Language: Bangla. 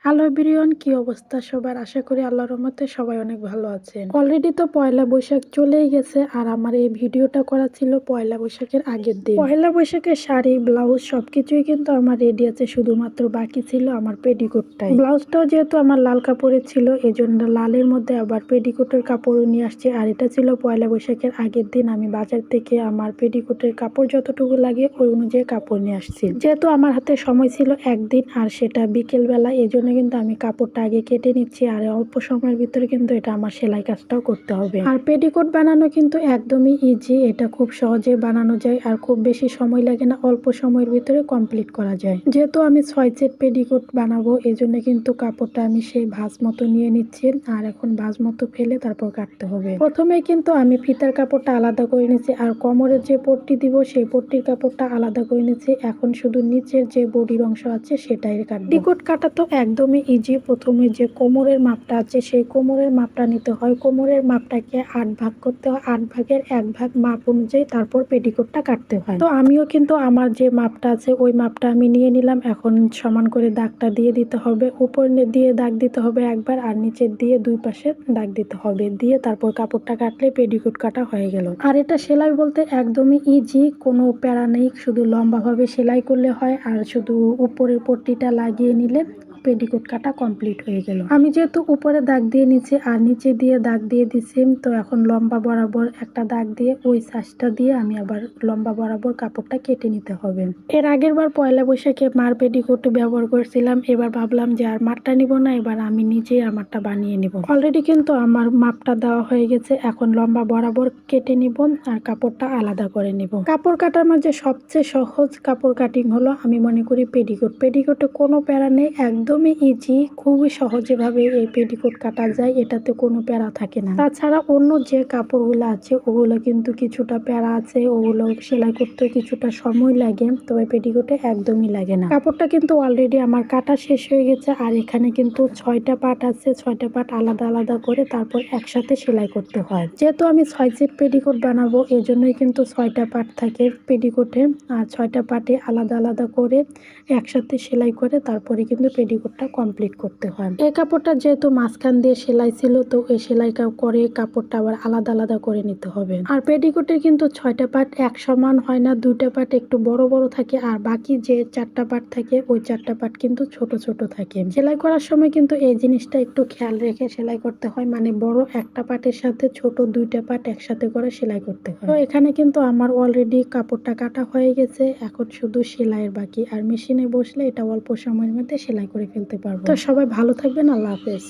হ্যালো এভরিওয়ান, কি অবস্থা সবার? আশা করি আল্লাহর রহমতে সবাই অনেক ভালো আছেন। অলরেডি তো পয়লা বৈশাখ চলেই গেছে, আর আমার এই ভিডিওটা করা ছিল পয়লা বৈশাখের আগের দিন। পয়লা বৈশাখের শাড়ি, ব্লাউজ সবকিছুই কিন্তু আমার রেডি আছে, শুধুমাত্র বাকি ছিল আমার পেটিকোটটাই। ব্লাউজটাও যেহেতু আমার লাল কাপড়ের ছিল, এই জন্য লালের মধ্যে আবার পেটিকোটের কাপড়ও নিয়ে আসছে। আর এটা ছিল পয়লা বৈশাখের আগের দিন। আমি বাজার থেকে আমার পেটিকোটের কাপড় যতটুকু লাগে ওই অনুযায়ী কাপড় নিয়ে আসছি। যেহেতু আমার হাতে সময় ছিল একদিন, আর সেটা বিকেল বেলা, এই জন্য কিন্তু আমি কাপড়টা আগে কেটে নিচ্ছি। আর অল্প সময়ের ভিতরে কিন্তু এটা আমার সেলাই কাজটাও করতে হবে। আর পেটিকোট বানানো কিন্তু একদমই ইজি, এটা খুব সহজে বানানো যায় আর খুব বেশি সময় লাগে না, অল্প সময়ের ভিতরে কমপ্লিট করা যায়। যেহেতু আমি 6 সেট পেটিকোট বানাবো, এই জন্য কিন্তু কাপড়টা আমি সেই ভাঁজ মতো নিয়ে নিচ্ছি। আর এখন ভাঁজ মতো ফেলে তারপর কাটতে হবে। প্রথমে কিন্তু আমি ফিতার কাপড়টা আলাদা করে নিচ্ছি, আর কোমরের যে পট্টি দিব সেই পট্টির কাপড়টা আলাদা করে নিচ্ছি। এখন শুধু নিচের যে বডির অংশ আছে সেটাই কাটবো। পেটিকোট কাটা তো একদমই ইজি। প্রথমে যে কোমরের মাপটা আছে সেই কোমরের মাপটা নিতে হয়। কোমরের মাপটাকে 8 ভাগ করতে হয়, 8 ভাগের 1 ভাগ মাপ অনুযায়ী তারপর পেটিকোটটা কাটতে হয়। তো আমিও কিন্তু আমার যে মাপটা আছে ওই মাপটা আমি নিয়ে নিলাম। এখন সমান করে দাগটা দিয়ে দিতে হবে। উপর দিয়ে দাগ দিতে হবে একবার, আর নিচের দিয়ে দুই পাশে দাগ দিতে হবে। দিয়ে তারপর কাপড়টা কাটলে পেটিকোট কাটা হয়ে গেল। আর এটা সেলাই বলতে একদমই ইজি, কোনো প্যারা নেই, শুধু লম্বাভাবে সেলাই করলে হয়। আর শুধু উপরের পট্টিটা লাগিয়ে নিলে পেটিকোট কাটা কমপ্লিট হয়ে গেল। আমি যেহেতু উপরে দাগ দিয়ে নিচ্ছি আর নিচে দিয়ে দাগ দিয়ে দিচ্ছি, তো এখন লম্বা বরাবর একটা দাগ দিয়ে ওই সাইজটা দিয়ে আমি আবার লম্বা বরাবর কাপড়টা কেটে নিতে হবে। এর আগের বার পয়লা বৈশাখে মার পেটিকোট ব্যবহার করেছিলাম, এবার ভাবলাম যে আর মারটা নিব না, এবার আমি নিজেই আমারটা বানিয়ে নিব। অলরেডি কিন্তু আমার মাপটা দেওয়া হয়ে গেছে, এখন লম্বা বরাবর কেটে নিব আর কাপড়টা আলাদা করে নিব। কাপড় কাটার মাঝে সবচেয়ে সহজ কাপড় কাটিং হলো আমি মনে করি পেটিকোট। পেটিকোটে কোনো প্যারা নেই, একদমই ইজি, খুবই সহজে ভাবে এই পেটিকোট কাটা যায়, এটাতে কোনো প্যারা থাকে না। তাছাড়া অন্য যে কাপড়গুলো আছে ওগুলো কিন্তু কিছুটা প্যারা আছে, ওগুলো সেলাই করতে কিছুটা সময় লাগে, তবে পেটিকোটে একদমই লাগে না। কাপড়টা কিন্তু অলরেডি আমার কাটা শেষ হয়ে গেছে। আর এখানে কিন্তু 6টা পার্ট আছে, 6টা পার্ট আলাদা আলাদা করে তারপর একসাথে সেলাই করতে হয়। যেহেতু আমি 6 সেট পেটিকোট বানাবো, এই জন্যই কিন্তু 6টা পার্ট থাকে পেটিকোটে। আর 6টা পার্টে আলাদা আলাদা করে একসাথে সেলাই করে তারপরে কিন্তু পেটিকোটটা কমপ্লিট করতে হয়। এই কাপড়টা যেহেতু মাঝখান দিয়ে সেলাই ছিল, তো এই সেলাই করে কাপড়টা আবার আলাদা আলাদা করে নিতে হবে। আর পেটিকোটের কিন্তু 6টা পার্ট এক সমান হয় না, 2টা পার্ট একটু বড় বড় থাকে, আর বাকি যে 4টা পার্ট থাকে ওই 4টা পার্ট কিন্তু ছোট ছোট থাকে। সেলাই করার সময় কিন্তু এই জিনিসটা একটু খেয়াল রেখে সেলাই করতে হয়, মানে বড় একটা পার্টের সাথে ছোট 2টা পার্ট একসাথে করে সেলাই করতে হয়। তো এখানে কিন্তু আমার অলরেডি কাপড়টা কাটা হয়ে গেছে, এখন শুধু সেলাইয়ের বাকি। আর মেশিনে বসলে এটা অল্প সময়ের মধ্যে সেলাই করে ফেলতে পারবো। তো সবাই ভালো থাকবেন, আল্লাহ হাফেজ।